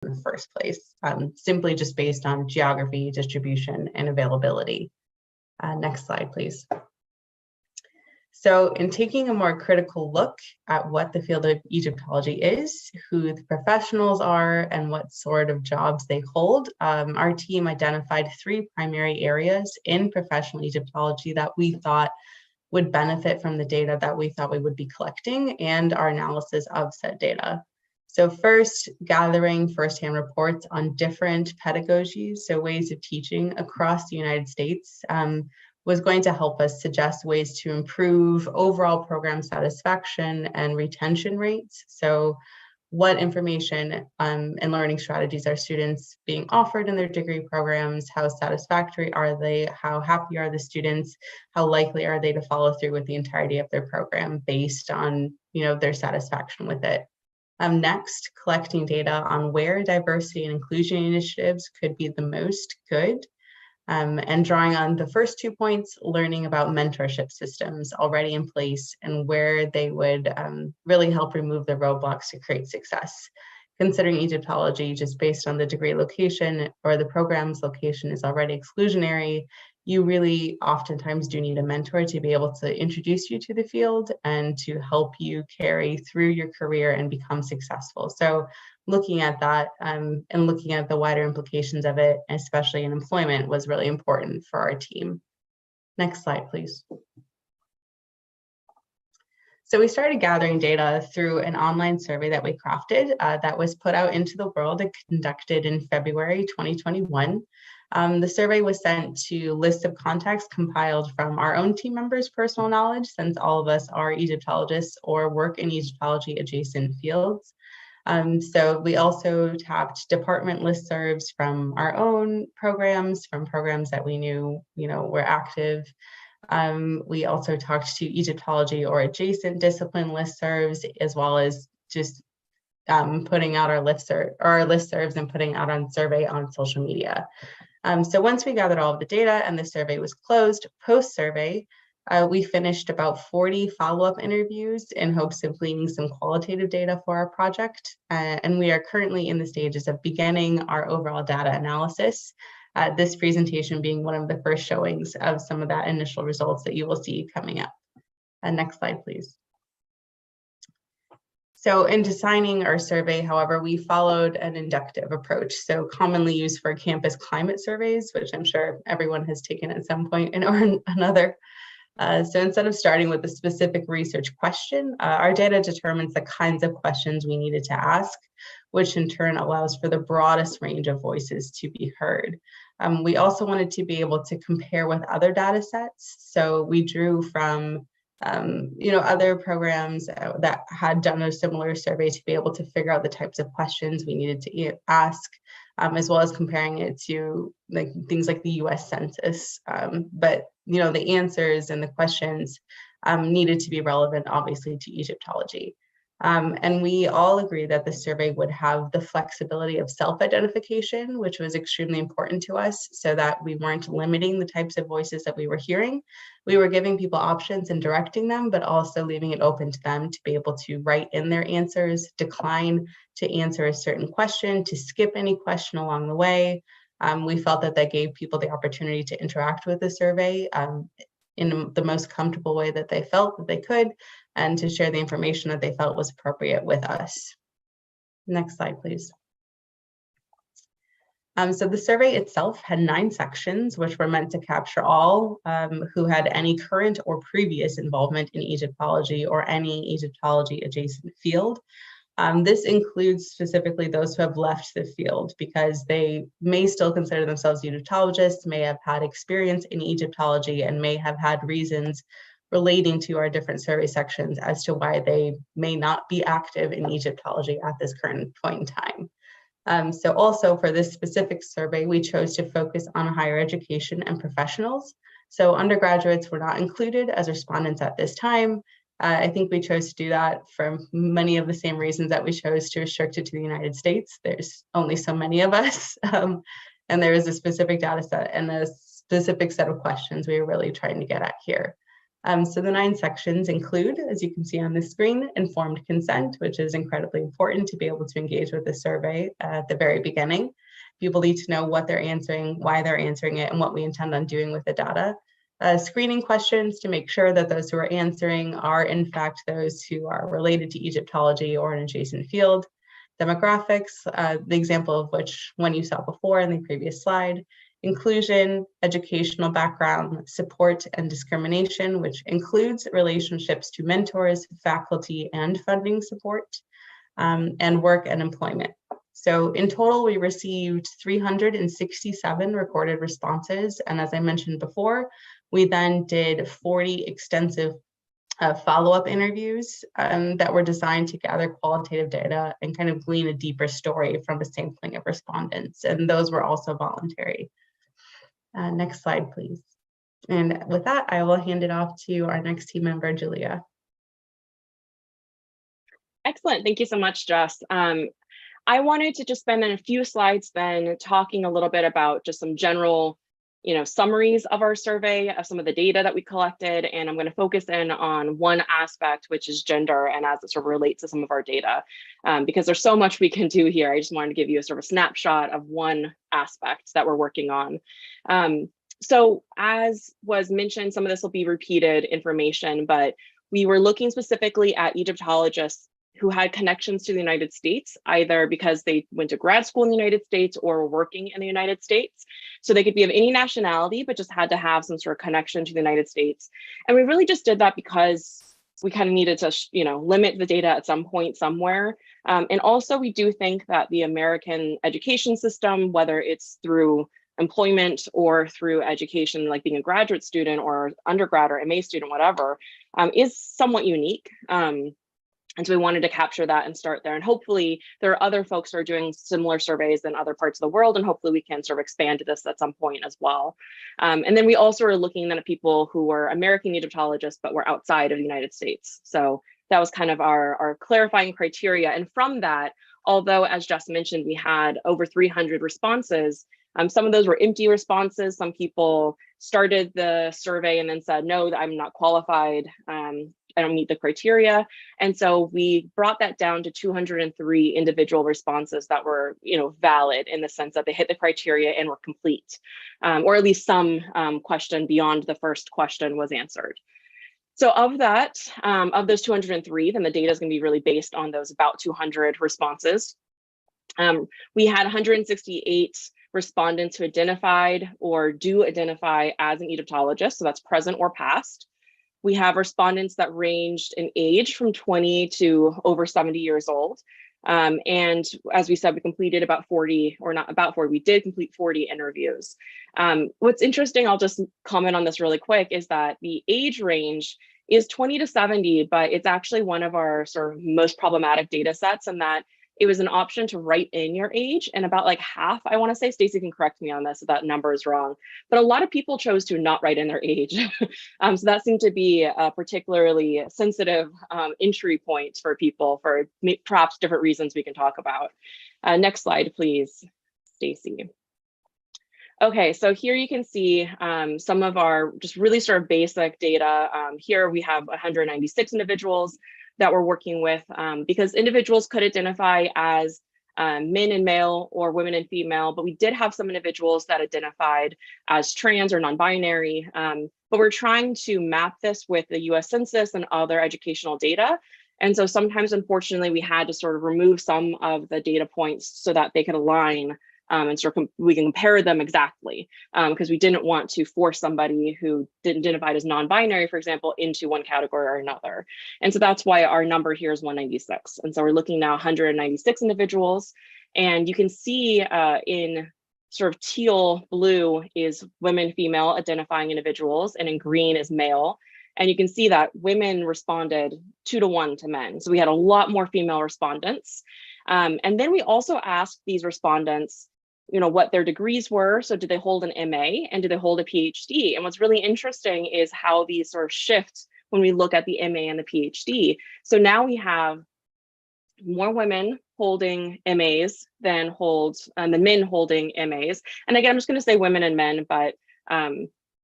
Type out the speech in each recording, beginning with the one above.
in the first place, simply just based on geography, distribution, and availability. Next slide, please. So in taking a more critical look at what the field of Egyptology is, who the professionals are, and what sort of jobs they hold, our team identified 3 primary areas in professional Egyptology that we thought would benefit from the data that we thought we would be collecting and our analysis of said data. So first, gathering firsthand reports on different pedagogies, so ways of teaching across the United States, was going to help us suggest ways to improve overall program satisfaction and retention rates. So what information and learning strategies are students being offered in their degree programs? How satisfactory are they? How happy are the students? How likely are they to follow through with the entirety of their program based on, their satisfaction with it? Next, collecting data on where diversity and inclusion initiatives could be the most good. And drawing on the first 2 points, learning about mentorship systems already in place and where they would really help remove the roadblocks to create success. Considering Egyptology just based on the degree location or the program's location is already exclusionary, you really oftentimes do need a mentor to be able to introduce you to the field and to help you carry through your career and become successful. So looking at that and looking at the wider implications of it, especially in employment, was really important for our team. Next slide, please. So we started gathering data through an online survey that we crafted that was put out into the world and conducted in February 2021. The survey was sent to lists of contacts compiled from our own team members' personal knowledge, since all of us are Egyptologists or work in Egyptology-adjacent fields. So we also tapped department listservs from our own programs, from programs that we knew, were active. We also talked to Egyptology or adjacent discipline listservs, as well as just putting out our listservs and putting out on survey on social media. So once we gathered all of the data and the survey was closed, post-survey, we finished about 40 follow-up interviews in hopes of gleaning some qualitative data for our project. And we are currently in the stages of beginning our overall data analysis. This presentation being one of the first showings of some of that initial results that you will see coming up. Next slide, please. So in designing our survey, however, we followed an inductive approach, so commonly used for campus climate surveys, which I'm sure everyone has taken at some point or another. So instead of starting with a specific research question, our data determines the kinds of questions we needed to ask, which in turn allows for the broadest range of voices to be heard. We also wanted to be able to compare with other data sets. So we drew from other programs that had done a similar survey to be able to figure out the types of questions we needed to ask, as well as comparing it to things like the US Census. But the answers and the questions needed to be relevant, obviously, to Egyptology. And we all agree that the survey would have the flexibility of self-identification, which was extremely important to us, so that we weren't limiting the types of voices that we were hearing. We were giving people options and directing them, but also leaving it open to them to be able to write in their answers, decline to answer a certain question, to skip any question along the way. We felt that gave people the opportunity to interact with the survey in the most comfortable way that they felt that they could, and to share the information that they felt was appropriate with us. Next slide, please. So the survey itself had 9 sections, which were meant to capture all who had any current or previous involvement in Egyptology or any Egyptology adjacent field. This includes specifically those who have left the field because they may still consider themselves Egyptologists, may have had experience in Egyptology, and may have had reasons relating to our different survey sections as to why they may not be active in Egyptology at this current point in time. So also for this specific survey, we chose to focus on higher education and professionals. So undergraduates were not included as respondents at this time. I think we chose to do that for many of the same reasons that we chose to restrict it to the United States. There's only so many of us, and there is a specific data set and a specific set of questions we were really trying to get at here. So the 9 sections include, as you can see on the screen, informed consent, which is incredibly important to be able to engage with the survey at the very beginning. People need to know what they're answering, why they're answering it, and what we intend on doing with the data. Screening questions to make sure that those who are answering are in fact those who are related to Egyptology or an adjacent field. Demographics, the example of which one you saw before in the previous slide. Inclusion, educational background, support and discrimination, which includes relationships to mentors, faculty, and funding support, and work and employment. So in total, we received 367 recorded responses. And as I mentioned before, we then did 40 extensive follow-up interviews that were designed to gather qualitative data and kind of glean a deeper story from a sampling of respondents. And those were also voluntary. Next slide, please. And with that, I will hand it off to our next team member, Julia. Excellent. Thank you so much, Jess. I wanted to just spend a few slides then talking a little bit about just some general summaries of our survey, of some of the data that we collected, and I'm going to focus in on one aspect, which is gender, and as it sort of relates to some of our data, because there's so much we can do here. I just wanted to give you a sort of snapshot of one aspect that we're working on. So as was mentioned, some of this will be repeated information, but we were looking specifically at Egyptologists who had connections to the United States, either because they went to grad school in the United States or were working in the United States. So they could be of any nationality, but just had to have some sort of connection to the United States. And we really just did that because we kind of needed to, limit the data at some point somewhere. And also we do think that the American education system, whether it's through employment or through education, like being a graduate student or undergrad or MA student, whatever, is somewhat unique. And so we wanted to capture that and start there. And hopefully there are other folks who are doing similar surveys in other parts of the world. And hopefully we can sort of expand this at some point as well. And then we also are looking then at people who were American Egyptologists, but were outside of the United States. So that was kind of our clarifying criteria. And from that, although, as Jess mentioned, we had over 300 responses, some of those were empty responses. Some people started the survey and then said, no, I'm not qualified. I don't meet the criteria. And so we brought that down to 203 individual responses that were, valid in the sense that they hit the criteria and were complete, or at least some question beyond the first question was answered. So of that, of those 203, then the data is going to be really based on those about 200 responses. We had 168 respondents who identified or do identify as an Egyptologist, so that's present or past. We have respondents that ranged in age from 20 to over 70 years old. And as we said, we completed about 40, or not about 40, we did complete 40 interviews. What's interesting, I'll just comment on this really quick, is that the age range is 20 to 70, but it's actually one of our sort of most problematic data sets, in that it was an option to write in your age, and about like half, I want to say, Stacy can correct me on this if that number is wrong, but a lot of people chose to not write in their age. So that seemed to be a particularly sensitive entry point for people for perhaps different reasons we can talk about. Next slide, please, Stacy. Okay, so here you can see some of our just really sort of basic data. Here we have 196 individuals that we're working with, because individuals could identify as men and male or women and female, but we did have some individuals that identified as trans or non-binary, but we're trying to map this with the US Census and other educational data. And so sometimes, unfortunately, we had to sort of remove some of the data points so that they could align and sort of we can compare them exactly, because we didn't want to force somebody who didn't identify as non-binary, for example, into one category or another. And so that's why our number here is 196. And so we're looking now 196 individuals. And you can see in sort of teal blue is women, female identifying individuals, and in green is male. And you can see that women responded 2 to 1 to men. So we had a lot more female respondents. And then we also asked these respondents, what their degrees were. So did they hold an MA and did they hold a PhD? And what's really interesting is how these sort of shift when we look at the MA and the PhD. So now we have more women holding MAs than the men holding MAs. And again, I'm just going to say women and men, but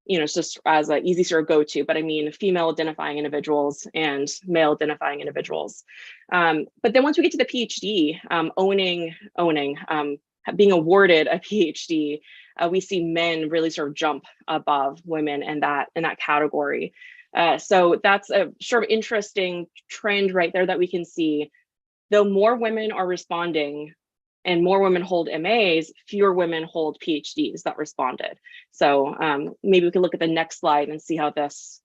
it's just as an easy sort of go-to, but I mean female identifying individuals and male identifying individuals. But then once we get to the PhD, being awarded a PhD, we see men really sort of jump above women in that category. So that's a sort of interesting trend right there that we can see. Though more women are responding and more women hold MAs, fewer women hold PhDs that responded. So maybe we can look at the next slide and see how this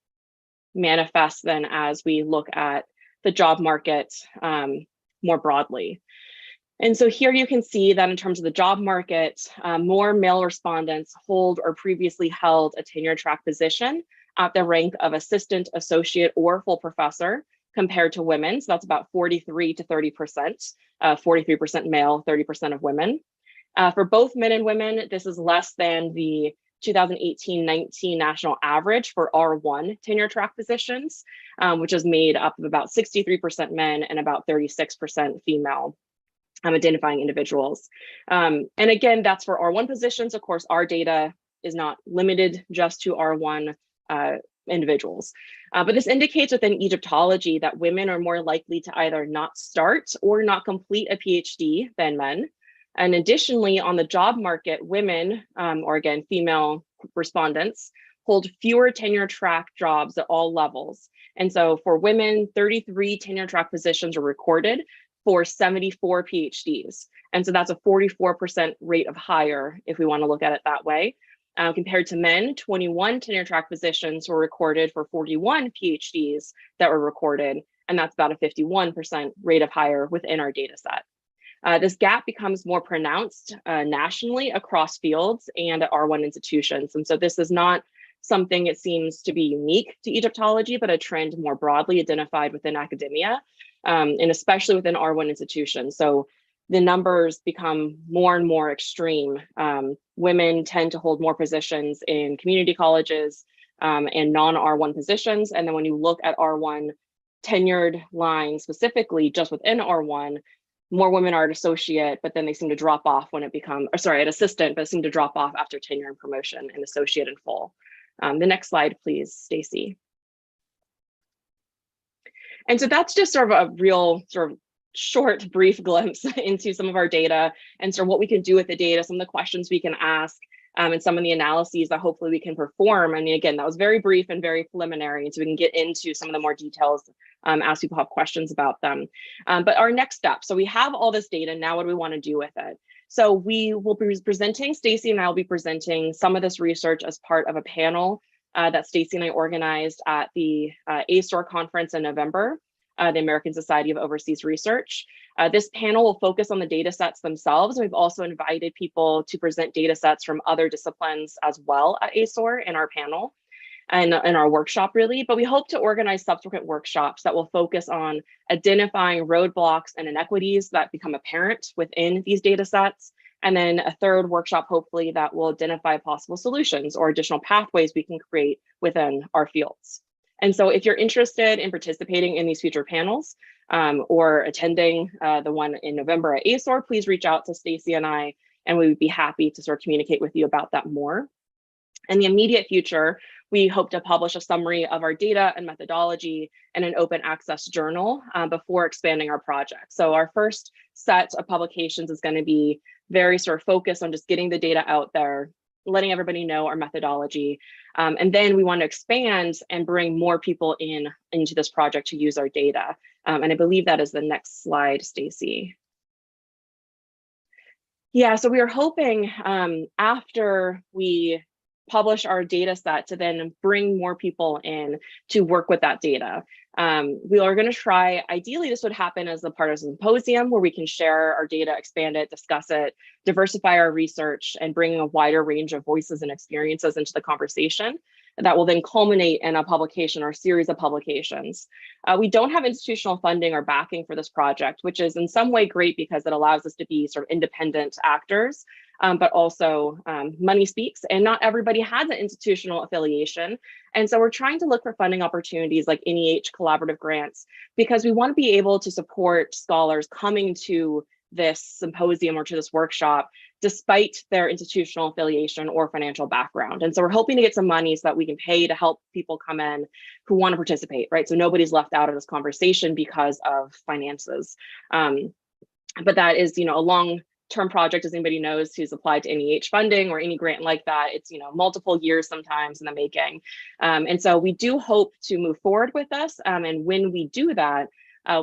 manifests then as we look at the job market more broadly. And so here you can see that in terms of the job market, more male respondents hold or previously held a tenure track position at the rank of assistant, associate, or full professor compared to women. So that's about 43 to 30%, 43% male, 30% of women. For both men and women, this is less than the 2018-19 national average for R1 tenure track positions, which is made up of about 63% men and about 36% female identifying individuals. And again, that's for R1 positions. Of course, our data is not limited just to R1 individuals. But this indicates within Egyptology that women are more likely to either not start or not complete a PhD than men. And additionally, on the job market, women, or again, female respondents, hold fewer tenure track jobs at all levels. And so for women, 33 tenure track positions are recorded for 74 PhDs. And so that's a 44% rate of hire, if we want to look at it that way. Compared to men, 21 tenure track positions were recorded for 41 PhDs that were recorded, and that's about a 51% rate of hire within our data set. This gap becomes more pronounced nationally across fields and at R1 institutions. And so this is not something it seems to be unique to Egyptology, but a trend more broadly identified within academia, and especially within R1 institutions. So the numbers become more and more extreme. Women tend to hold more positions in community colleges and non-R1 positions. And then when you look at R1 tenured lines specifically just within R1, more women are at associate, but then they seem to drop off when it becomes, or sorry, at assistant, but seem to drop off after tenure and promotion in associate and full. The next slide, please, Stacy. And so that's just sort of a real sort of short, brief glimpse into some of our data and sort of what we can do with the data, some of the questions we can ask, and some of the analyses that hopefully we can perform. And again, that was very brief and very preliminary, and so we can get into some of the more details as people have questions about them. But our next step, so we have all this data, now what do we want to do with it? So we will be presenting, Stacy and I will be presenting some of this research as part of a panel that Stacy and I organized at the ASOR conference in November, the American Society of Overseas Research. This panel will focus on the data sets themselves. We've also invited people to present data sets from other disciplines as well at ASOR in our panel and in our workshop really, but we hope to organize subsequent workshops that will focus on identifying roadblocks and inequities that become apparent within these data sets. And then a third workshop, hopefully, that will identify possible solutions or additional pathways we can create within our fields. And so if you're interested in participating in these future panels or attending the one in November at ASOR, please reach out to Stacy and I, and we would be happy to sort of communicate with you about that more. In the immediate future, we hope to publish a summary of our data and methodology in an open access journal before expanding our project. So our first set of publications is going to be very sort of focused on just getting the data out there, letting everybody know our methodology. And then we want to expand and bring more people into this project to use our data. And I believe that is the next slide, Stacy. Yeah, so we are hoping after we publish our data set to then bring more people in to work with that data. We are going to try, ideally this would happen as a part of a symposium where we can share our data, expand it, discuss it, diversify our research, and bring a wider range of voices and experiences into the conversation. That will then culminate in a publication or a series of publications. We don't have institutional funding or backing for this project, which is in some way great because it allows us to be sort of independent actors, but also money speaks, and not everybody has an institutional affiliation. And so we're trying to look for funding opportunities like NEH collaborative grants, because we want to be able to support scholars coming to this symposium or to this workshop despite their institutional affiliation or financial background. And so we're hoping to get some money so that we can pay to help people come in who want to participate, right? So nobody's left out of this conversation because of finances. But that is, a long-term project, as anybody knows who's applied to NEH funding or any grant like that. It's, multiple years sometimes in the making. And so we do hope to move forward with this. And when we do that,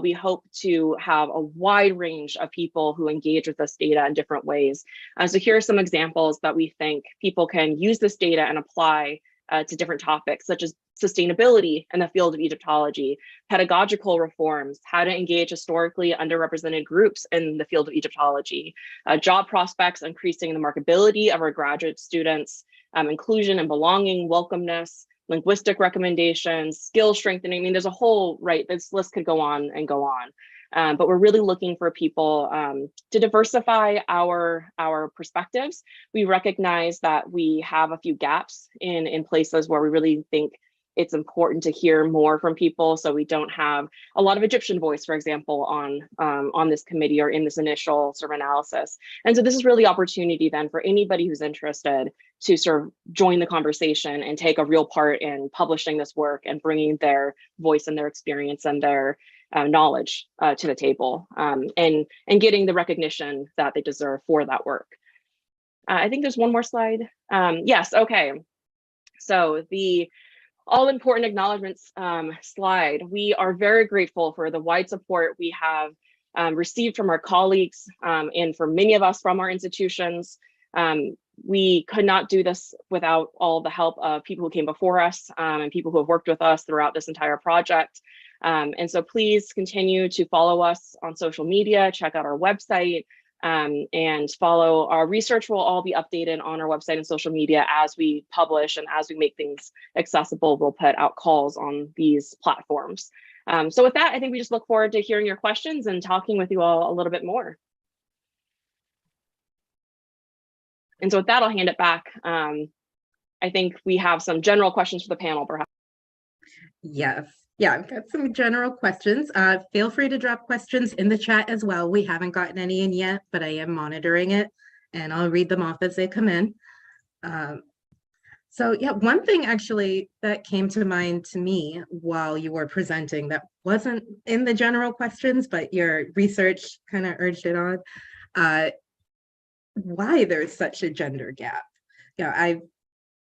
we hope to have a wide range of people who engage with this data in different ways. So here are some examples that we think people can use this data and apply to different topics, such as sustainability in the field of Egyptology, pedagogical reforms, how to engage historically underrepresented groups in the field of Egyptology, job prospects, increasing the marketability of our graduate students, inclusion and belonging, welcomeness, linguistic recommendations, skill strengthening. I mean, there's a whole, right, this list could go on and go on. But we're really looking for people to diversify our perspectives. We recognize that we have a few gaps in places where we really think it's important to hear more from people. So we don't have a lot of Egyptian voice, for example, on this committee or in this initial sort of analysis. And so this is really opportunity then for anybody who's interested to sort of join the conversation and take a real part in publishing this work and bringing their voice and their experience and their knowledge to the table, and getting the recognition that they deserve for that work. I think there's one more slide. Yes, okay. So the all-important acknowledgements slide. We are very grateful for the wide support we have received from our colleagues and for many of us from our institutions. We could not do this without all the help of people who came before us and people who have worked with us throughout this entire project. And so please continue to follow us on social media, check out our website, and follow our research. Will all be updated on our website and social media as we publish and as we make things accessible. We'll put out calls on these platforms. So with that, I think we just look forward to hearing your questions and talking with you all a little bit more. And so with that, I'll hand it back. I think we have some general questions for the panel, perhaps. Yes. Yeah, I've got some general questions. Feel free to drop questions in the chat as well. We haven't gotten any in yet, but I am monitoring it and I'll read them off as they come in. So yeah, one thing actually that came to mind to me while you were presenting that wasn't in the general questions, but your research kind of urged it on, why there's such a gender gap.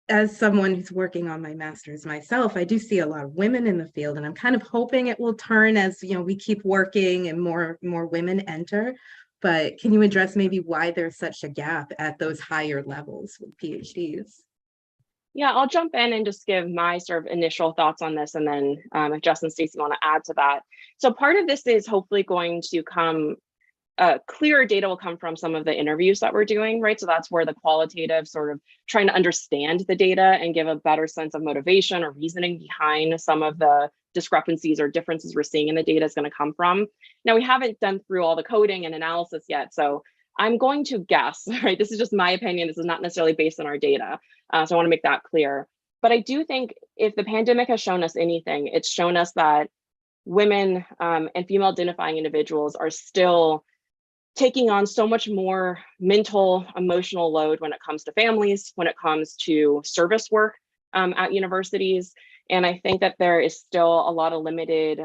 As someone who's working on my master's myself, I do see a lot of women in the field, and I'm kind of hoping it will turn as we keep working and more women enter. But can you address maybe why there's such a gap at those higher levels with PhDs? Yeah, I'll jump in and just give my sort of initial thoughts on this, and then if Justin and Stacy want to add to that. So part of this is hopefully going to come. Clearer data will come from some of the interviews that we're doing, right? So that's where the qualitative sort of trying to understand the data and give a better sense of motivation or reasoning behind some of the discrepancies or differences we're seeing in the data is going to come from. Now, we haven't done through all the coding and analysis yet, so I'm going to guess, right? This is just my opinion. This is not necessarily based on our data. So I want to make that clear. But I do think if the pandemic has shown us anything, it's shown us that women and female identifying individuals are still taking on so much more mental, emotional load when it comes to families, when it comes to service work at universities. And I think that there is still a lot of limited,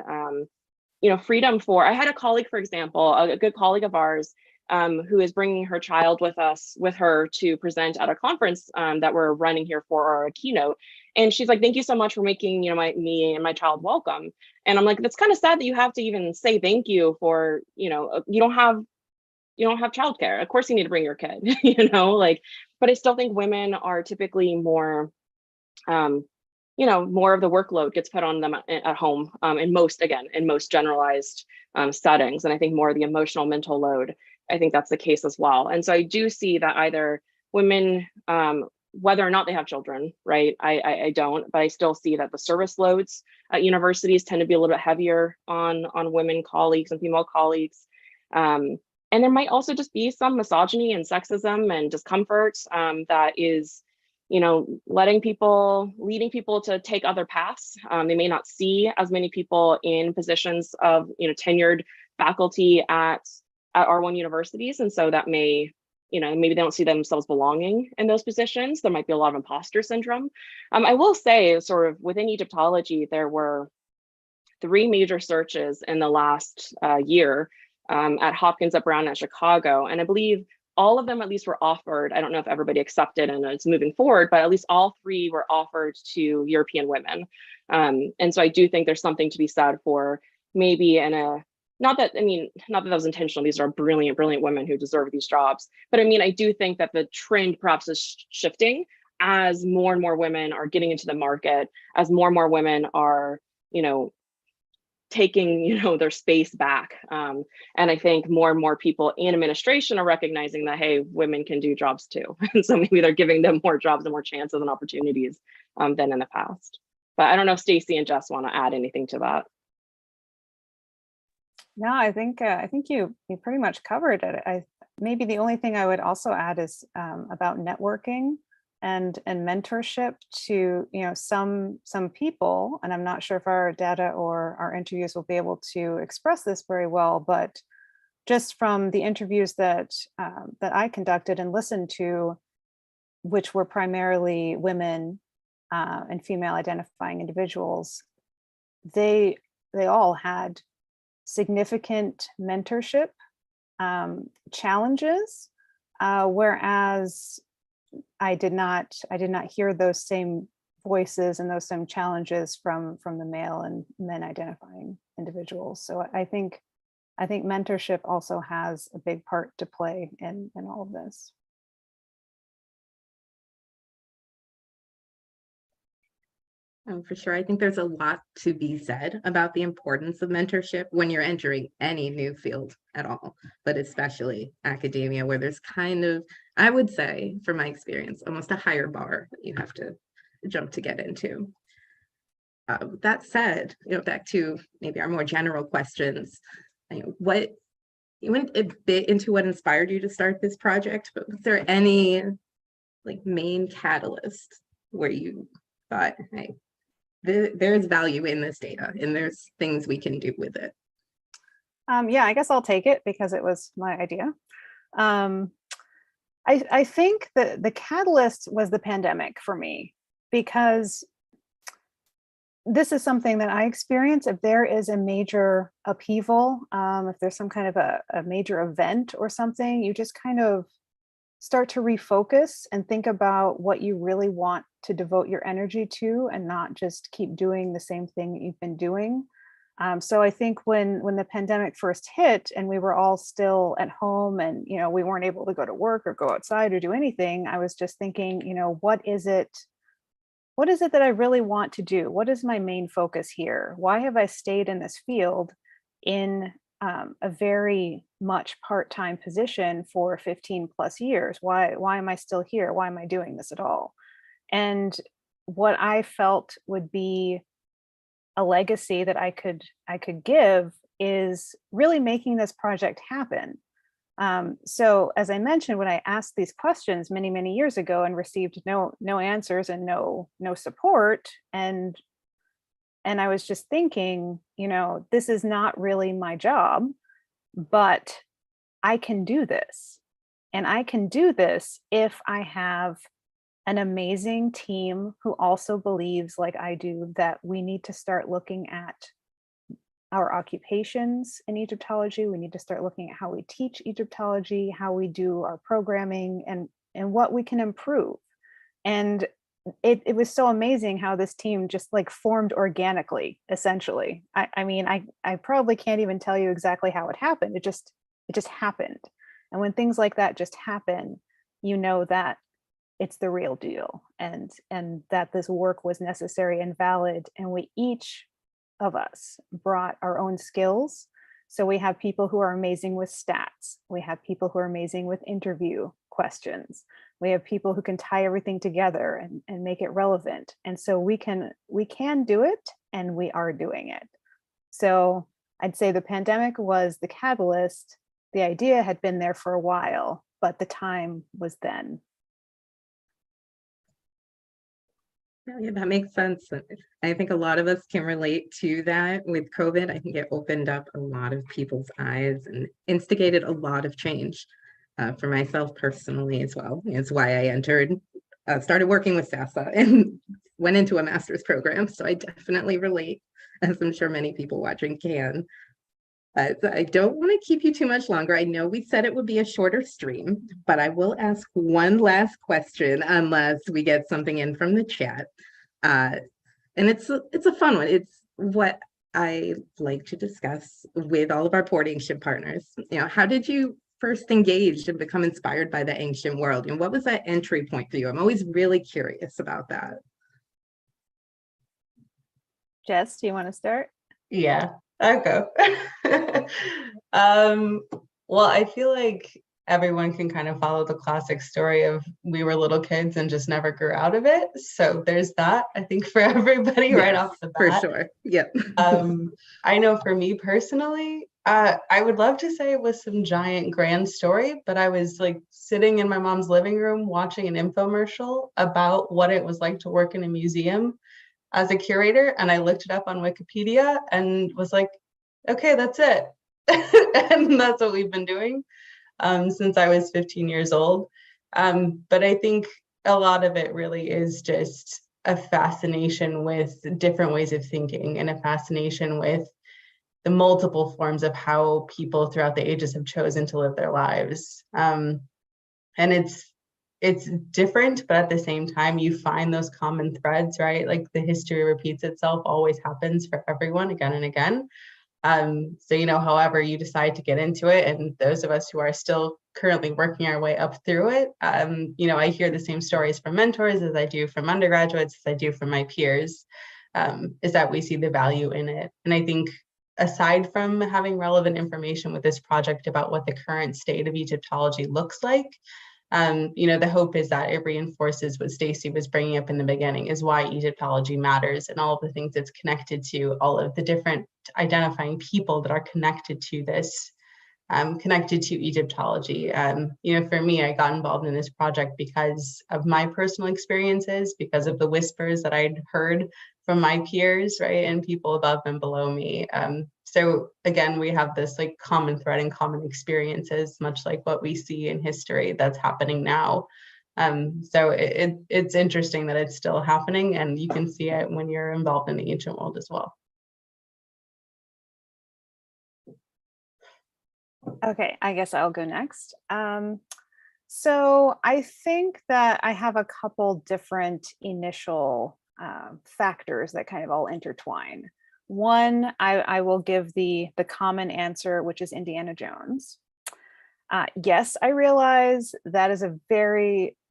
freedom for, I had a colleague, for example, a good colleague of ours, who is bringing her child with her to present at a conference that we're running here for our keynote. And she's like, thank you so much for making, me and my child welcome. And I'm like, that's kind of sad that you have to even say thank you for, you don't have childcare. Of course you need to bring your kid, but I still think women are typically more, more of the workload gets put on them at home in most generalized settings. And I think more of the emotional mental load, I think that's the case as well. And so I do see that either women, whether or not they have children, right? I don't, but I still see that the service loads at universities tend to be a little bit heavier on women colleagues and female colleagues. And there might also just be some misogyny and sexism and discomfort that is, leading people to take other paths. They may not see as many people in positions of, tenured faculty at R1 universities. And so that may maybe they don't see themselves belonging in those positions. There might be a lot of imposter syndrome. I will say, sort of within Egyptology, there were 3 major searches in the last year at Hopkins, at Brown, at Chicago. And I believe all of them at least were offered. I don't know if everybody accepted and it's moving forward, but at least all 3 were offered to European women. And so I do think there's something to be said for maybe not that that was intentional. These are brilliant, brilliant women who deserve these jobs. But I do think that the trend perhaps is shifting as more and more women are getting into the market, as more and more women are, taking their space back, and I think more and more people in administration are recognizing that, hey, women can do jobs too, and so maybe they're giving them more jobs and more chances and opportunities than in the past. But I don't know if Stacy and Jess want to add anything to that. No, I think you pretty much covered it. Maybe the only thing I would also add is about networking and mentorship to some people, and I'm not sure if our data or our interviews will be able to express this very well, but just from the interviews that I conducted and listened to, which were primarily women and female identifying individuals, they all had significant mentorship challenges, whereas I did not hear those same voices and those same challenges from the male and men identifying individuals. So I think mentorship also has a big part to play in all of this. For sure. I think there's a lot to be said about the importance of mentorship when you're entering any new field at all, but especially academia, where there's kind of, I would say, from my experience, almost a higher bar that you have to jump to get into. That said, back to maybe our more general questions, what you went a bit into what inspired you to start this project, but was there any main catalyst where you thought, hey, there's value in this data and there's things we can do with it? Yeah, I guess I'll take it because it was my idea. I think that the catalyst was the pandemic for me, because this is something that I experience. If there is a major upheaval, if there's some kind of a major event or something, you just kind of start to refocus and think about what you really want to devote your energy to, and not just keep doing the same thing that you've been doing. So I think when the pandemic first hit and we were all still at home and we weren't able to go to work or go outside or do anything, I was just thinking, what is it that I really want to do? What is my main focus here? Why have I stayed in this field in a very much part-time position for 15 plus years? Why am I still here? Why am I doing this at all? And what I felt would be a legacy that I could give is really making this project happen. So as I mentioned, when I asked these questions many years ago and received no answers and no support, and I was just thinking, this is not really my job, but I can do this. And I can do this if I have an amazing team who also believes, like I do, that we need to start looking at our occupations in Egyptology. We need to start looking at how we teach Egyptology, how we do our programming, and what we can improve. And it was so amazing how this team just formed organically, essentially. I probably can't even tell you exactly how it happened. It just happened. And when things like that just happen, that it's the real deal, and that this work was necessary and valid. And we each of us brought our own skills. So we have people who are amazing with stats. We have people who are amazing with interview questions. We have people who can tie everything together and make it relevant. And so we can do it, and we are doing it. So I'd say the pandemic was the catalyst. The idea had been there for a while, but the time was then. Yeah, that makes sense. I think a lot of us can relate to that with COVID. I think it opened up a lot of people's eyes and instigated a lot of change. for myself personally as well. It's why I started working with SASA and went into a master's program. So I definitely relate, as I'm sure many people watching can. I don't want to keep you too much longer. I know we said it would be a shorter stream, but I will ask one last question unless we get something in from the chat. And it's a fun one. It's what I like to discuss with all of our porting ship partners. How did you first engage and become inspired by the ancient world? And what was that entry point for you? I'm always really curious about that. Jess, do you want to start? Yeah, I'll go. Well, I feel like everyone can kind of follow the classic story of we were little kids and just never grew out of it. So there's that, I think, for everybody right off the bat. For sure. Yep. I know for me personally, I would love to say it was some giant grand story, but I was like sitting in my mom's living room watching an infomercial about what it was like to work in a museum as a curator. And I looked it up on Wikipedia and was like, okay, that's it. And that's what we've been doing since I was 15 years old. But I think a lot of it really is just a fascination with different ways of thinking and a fascination with the multiple forms of how people throughout the ages have chosen to live their lives. And it's different, but at the same time, you find those common threads, right? Like the history repeats itself, always happens for everyone again and again. So, however you decide to get into it, and those of us who are still currently working our way up through it, I hear the same stories from mentors as I do from undergraduates, as I do from my peers, is that we see the value in it. And I think aside from having relevant information with this project about what the current state of Egyptology looks like, the hope is that it reinforces what Stacy was bringing up in the beginning, is why Egyptology matters and all of the things it's connected to, all of the different identifying people that are connected to this, connected to Egyptology. For me, I got involved in this project because of my personal experiences, because of the whispers that I'd heard from my peers, right, and people above and below me. So again, we have this like common thread and common experiences, much like what we see in history that's happening now. So it's interesting that it's still happening, and you can see it when you're involved in the ancient world as well. Okay, I guess I'll go next. So I think that I have a couple different initial factors that kind of all intertwine. One, I will give the common answer, which is Indiana Jones. Yes, I realize that is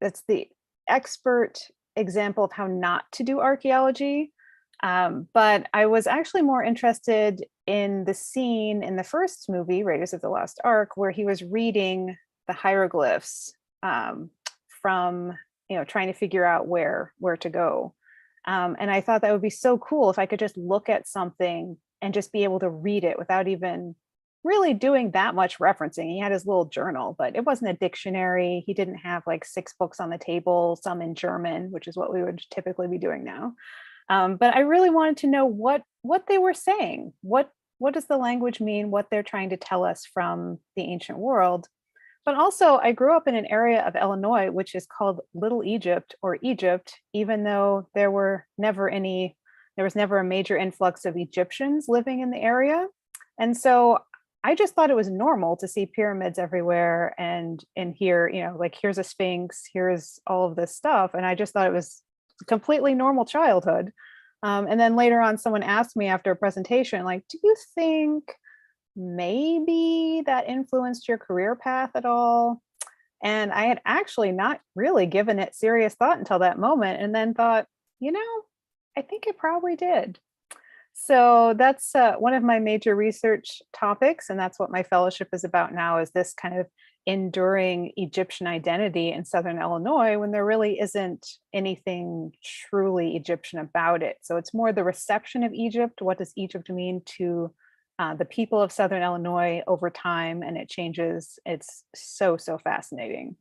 that's the expert example of how not to do archaeology. But I was actually more interested in the scene in the first movie, Raiders of the Lost Ark, where he was reading the hieroglyphs from, trying to figure out where to go. And I thought that would be so cool if I could just look at something and just be able to read it without even really doing that much referencing. He had his little journal, but it wasn't a dictionary. He didn't have like 6 books on the table, some in German, which is what we would typically be doing now. But I really wanted to know what they were saying. What does the language mean? What they're trying to tell us from the ancient world? But also, I grew up in an area of Illinois, which is called Little Egypt or Egypt, even though there was never a major influx of Egyptians living in the area. And so I just thought it was normal to see pyramids everywhere and here, like here's a Sphinx, here's all of this stuff. And I just thought it was completely normal childhood. And then later on, someone asked me after a presentation, like, do you think maybe that influenced your career path at all? And I had actually not really given it serious thought until that moment, and then thought, I think it probably did. So that's one of my major research topics, and that's what my fellowship is about now, is this kind of enduring Egyptian identity in Southern Illinois when there really isn't anything truly Egyptian about it. So it's more the reception of Egypt. What does Egypt mean to the people of Southern Illinois over time, and it changes. It's so fascinating.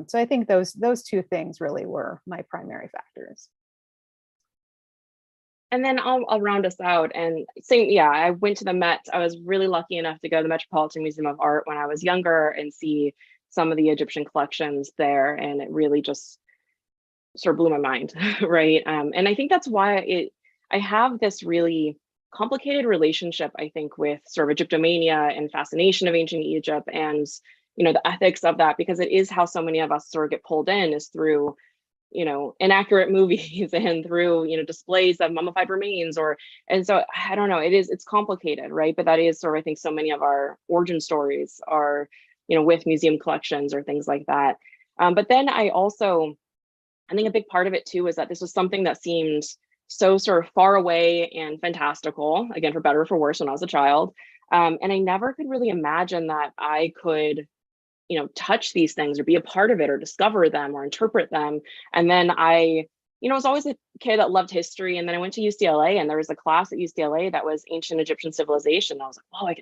So I think those 2 things really were my primary factors. And then I'll round us out and say, I went to the Met. I was really lucky enough to go to the Metropolitan Museum of Art when I was younger and see some of the Egyptian collections there, and it really just sort of blew my mind, right? And I think that's why I have this really complicated relationship, I think, with sort of Egyptomania and fascination of ancient Egypt and, the ethics of that, because it is how so many of us sort of get pulled in, is through, inaccurate movies and through, displays of mummified remains, and so I don't know, it's complicated, right? But that is sort of, I think, so many of our origin stories are, with museum collections or things like that. But then I think a big part of it too is that this was something that seemed so sort of far away and fantastical, again, for better or for worse, when I was a child. And I never could really imagine that I could, touch these things or be a part of it or discover them or interpret them. And then I was always a kid that loved history. And then I went to UCLA, and there was a class at UCLA that was ancient Egyptian civilization. I was like, oh, I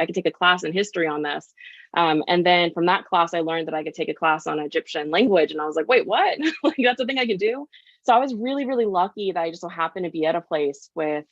could take a class in history on this. And then from that class, I learned that I could take a class on Egyptian language. And I was like, wait, what? Like, that's a thing I could do. So I was really, really lucky that I just so happened to be at a place with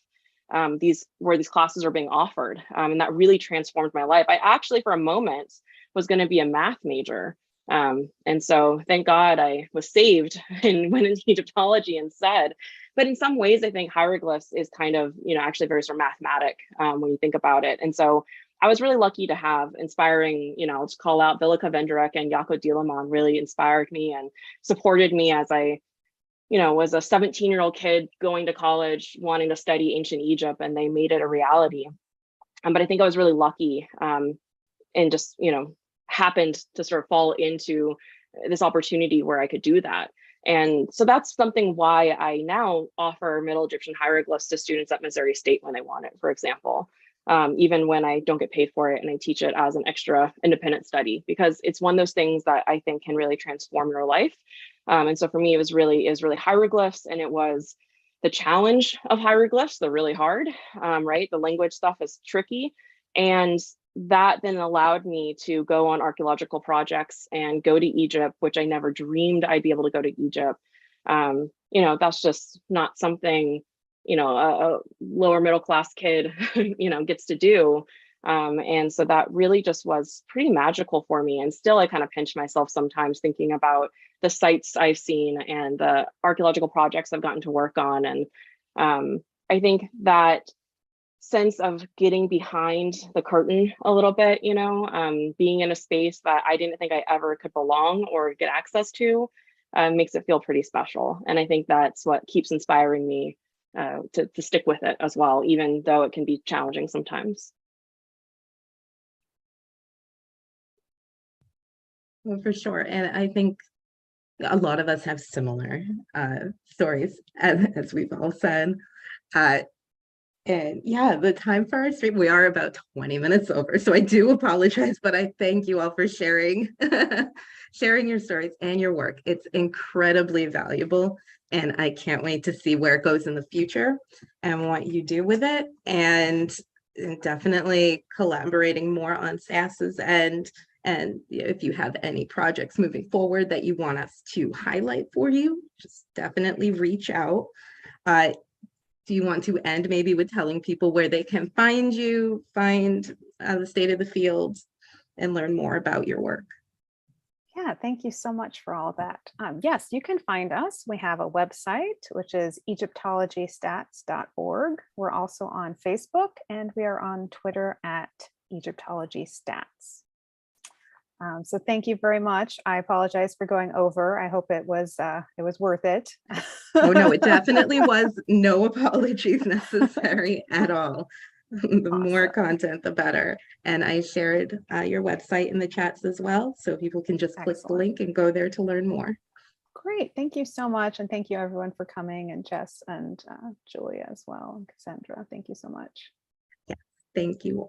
where these classes are being offered. And that really transformed my life. I actually, for a moment, was going to be a math major. And so thank God I was saved and went into Egyptology instead. But in some ways, I think hieroglyphs is kind of, actually very sort of mathematic when you think about it. And so I was really lucky to have inspiring, I'll just call out Villa Vendrek and Jaco Dieleman really inspired me and supported me as I, was a 17-year-old kid going to college, wanting to study ancient Egypt, and they made it a reality. But I think I was really lucky and just, happened to sort of fall into this opportunity where I could do that. And so that's something why I now offer Middle Egyptian hieroglyphs to students at Missouri State when they want it, for example, even when I don't get paid for it, and I teach it as an extra independent study, because it's one of those things that I think can really transform your life. And so for me, it was really hieroglyphs, and it was the challenge of hieroglyphs. They're really hard, right? The language stuff is tricky. And that then allowed me to go on archaeological projects and go to Egypt, which I never dreamed I'd be able to go to Egypt. That's just not something, a lower middle class kid, gets to do. And so that really just was pretty magical for me. And still, I kind of pinch myself sometimes thinking about the sites I've seen and the archaeological projects I've gotten to work on. And I think that sense of getting behind the curtain a little bit, being in a space that I didn't think I ever could belong or get access to, makes it feel pretty special. And I think that's what keeps inspiring me to stick with it as well, even though it can be challenging sometimes. Well, for sure. And I think a lot of us have similar stories, as we've all said. And yeah, the time for our stream, we are about 20 minutes over. So I do apologize, but I thank you all for sharing, sharing your stories and your work. It's incredibly valuable. And I can't wait to see where it goes in the future and what you do with it. And definitely collaborating more on SAS's end. And if you have any projects moving forward that you want us to highlight for you, just definitely reach out. Do you want to end maybe with telling people where they can find you, find the state of the field, and learn more about your work? Yeah, thank you so much for all that. Yes, you can find us. We have a website, which is egyptologystats.org. We're also on Facebook, and we are on Twitter at Egyptology Stats. So thank you very much. I apologize for going over. I hope it was worth it. Oh no, it definitely was. No apologies necessary at all. The Awesome. more content, the better. And I shared your website in the chats as well, so people can just click the link and go there to learn more. Great, thank you so much, and thank you everyone for coming, and Jess and Julia as well, and Cassandra. Thank you so much. Yeah, thank you all.